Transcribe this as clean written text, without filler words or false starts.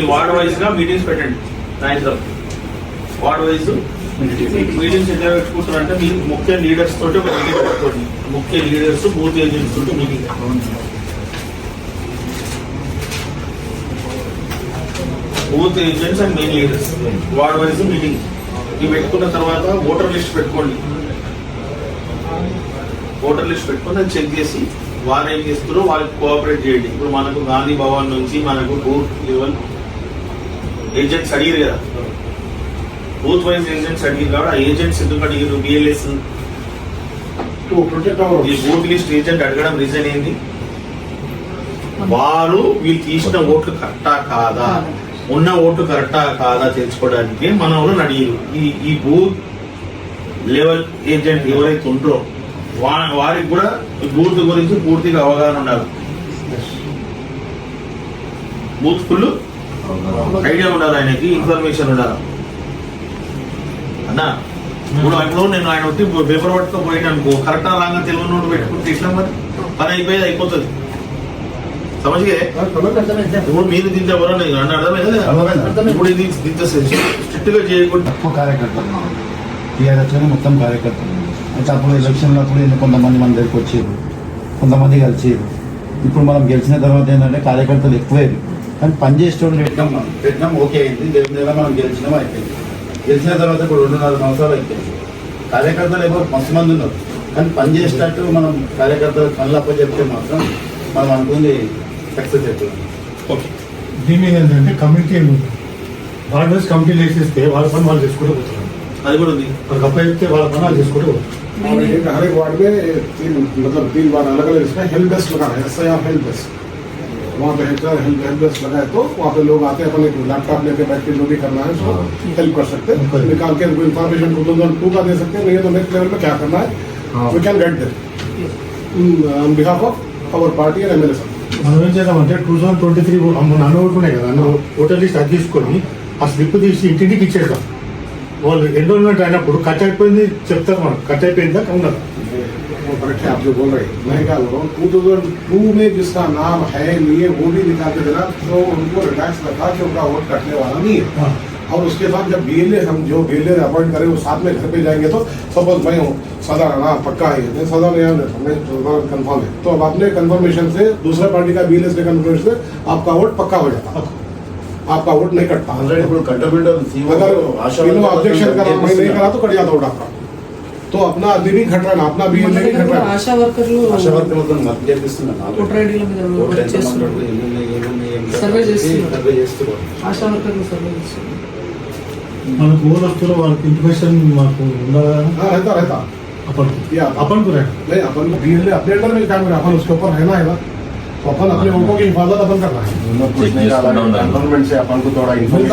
Ward wise గా meetings పెట్టండి. సాయంత్రం వార్డ్ వైజ్ మీటింగ్స్ ఎట్లా పెట్టుకుంటారంటే మీరు ముఖ్య లీడర్స్ తోటి ఒక మీటింగ్ పెట్టుకోండి. ముఖ్య లీడర్స్ బూత్ ఏజెంట్స్ తోటి meeting booth agents and main leaders ward wise meeting ఇవి పెట్టుకున్న తర్వాత ఓటర్ లిస్ట్ పెట్టుకోండి. ఓటర్ లిస్ట్ పెట్టుకొని అది చెక్ చేసి వారు ఏం చేస్తారో వాళ్ళకి కోఆపరేట్ చేయండి. ఇప్పుడు మనకు గాంధీ భవన్ నుంచి మనకు బూత్ లెవెల్ ఏజెంట్స్ అడిగారు కదా, బూత్ వైజ్ ఏజెంట్స్ అడిగారు కాబట్టి ఆ ఏజెంట్స్ ఎందుకు అడిగారు? బిఎల్ఎస్ ఈ బూత్ లిస్ట్ ఏజెంట్ అడగడం రీజన్ ఏంటి? వారు వీళ్ళు తీసిన ఓట్లు కరెక్టా కాదా, ఉన్న ఓట్లు కరెక్టా కాదా తెలుసుకోవడానికి మన వాళ్ళని అడిగారు. ఈ బూత్ లెవెల్ ఏజెంట్ ఎవరైతే ఉంటారో వారికి కూడా బూత్ గురించి పూర్తిగా అవగాహన ఉండాలి. బూత్ ఫుల్ ఐడియా ఉండాలి, ఆయనకి ఇన్ఫర్మేషన్ ఉండాలి అన్నా. ఇప్పుడు నేను ఆయన వచ్చి పేపర్ పట్టుకో పోయినా అనుకో, కరెక్టా రాగా తెలుగు నోటు పెట్టుకుంటే ఇట్లా మరి పని అయిపోయేది అయిపోతుంది. సమజ్గే ఇప్పుడు మీరు దీంట్లో ఎవరో అన్న అర్థమైందా? ఇప్పుడు ఇది దీంతో స్ట్రిక్ట్ గా చేయకుండా కార్యకర్తలు టీఆర్ఎస్ మొత్తం కార్యకర్తలు అయితే అప్పుడు ఎలక్షన్లో అప్పుడు కొంతమంది మన దగ్గరికి వచ్చేది, కొంతమంది కలిసేది. ఇప్పుడు మనం గెలిచిన తర్వాత ఏంటంటే కార్యకర్తలు ఎక్కువేది, కానీ పనిచేసేటోళ్ళు పెట్టినాం ఓకే అయింది. దేవుని మనం గెలిచినాం అయిపోయింది. గెలిచిన తర్వాత ఇప్పుడు 2.5 సంవత్సరాలు అయిపోయింది. కార్యకర్తలు ఎవరు మస్తు మంది ఉన్నారు, కానీ పనిచేసేటట్టు మనం కార్యకర్తలు పనులు చెప్తే మాత్రం మనం అనుకుంది సక్సెస్ అవుతుంది. ఓకే, దీని మీద ఏంటంటే కమిటీ వార్డ్ వైజ్ కమిటీలు వేసేస్తే వాళ్ళ పని వాళ్ళు చేసుకుంటూ పోతున్నారు. అది కూడా ఉంది. వాళ్ళకి అప్పచెప్తే వాళ్ళ పని వాళ్ళు చేసుకుంటూ పోతున్నారు. हर एक वार्ड में तीन बार अलग अलग इसमें हेल्प डेस्क लगा है, SIR हेल्प डेस्क। वहाँ पे हेल्प डेस्क लगा है तो वहाँ पे लोग आते हैं, अपने लैपटॉप लेके बैठ के जो भी करना है उसको हेल्प कर सकते हैं, निकाल के उनको इन्फॉर्मेशन 2002 का दे सकते हैं, नहीं तो नेक्स्ट लेवल में क्या करना है we can get them on behalf of our party and MLA sir. మనం ఏం చేద్దామంటే 2023 అన్న ఓట్లు ఉన్నాయి కదా, అన్న ఓటర్ లిస్ట్ అది తీసుకొని ఆ స్లిప్ తీసి ఇంటింటికి ఇచ్చేద్దాం. వాళ్ళు ఎన్రోల్మెంట్ అయినప్పుడు కట్ అయిపోయింది చెప్తారు, మనం కట్ అయిపోయిందా ఉండదు. करेक्ट है आप जो बोल रहे हैं, मैं क्या बोल रहा हूँ 2002 में जिसका नाम है लिए वो भी निकाल के देना, तो उनको रिलैक्स रखा कि उनका वोट कटने वाला नहीं है। और उसके साथ जब BLA हम जो BLA अपॉइंट करें वो साथ में घर पे जाएंगे, तो सपोज मैं हूँ सदा ना पक्का है सदा में कंफर्म है, तो अब अपने कंफर्मेशन से दूसरा पार्टी का BLA से कंफर्मेशन से आपका वोट पक्का हो जाता, आपका वोट नहीं कटता। अगर ऑब्जेक्शन करा मैं नहीं करा तो कट जाता वोट आपका, तो अपना आदमी भी घट रहा है, अपना BLA नहीं घट रहा है। ఆశా వర్కర్లు సర్వే చేస్తున్నారు. ఆశా వర్కర్లు సర్వే చేస్తున్నారు. మనకు ఓన్ వస్తువులు వాళ్ళకి ఇన్ఫర్మేషన్ మాకు ఉండాలి. रहता अपन को नहीं, अपन को BLA अपने अंडर में काम करें, अपन उसके ऊपर रहना है ना, तो अपन अपने वोटों की हिफाजत अपन करना है। गवर्नमेंट से अपन को थोड़ा इन्फॉर्मेशन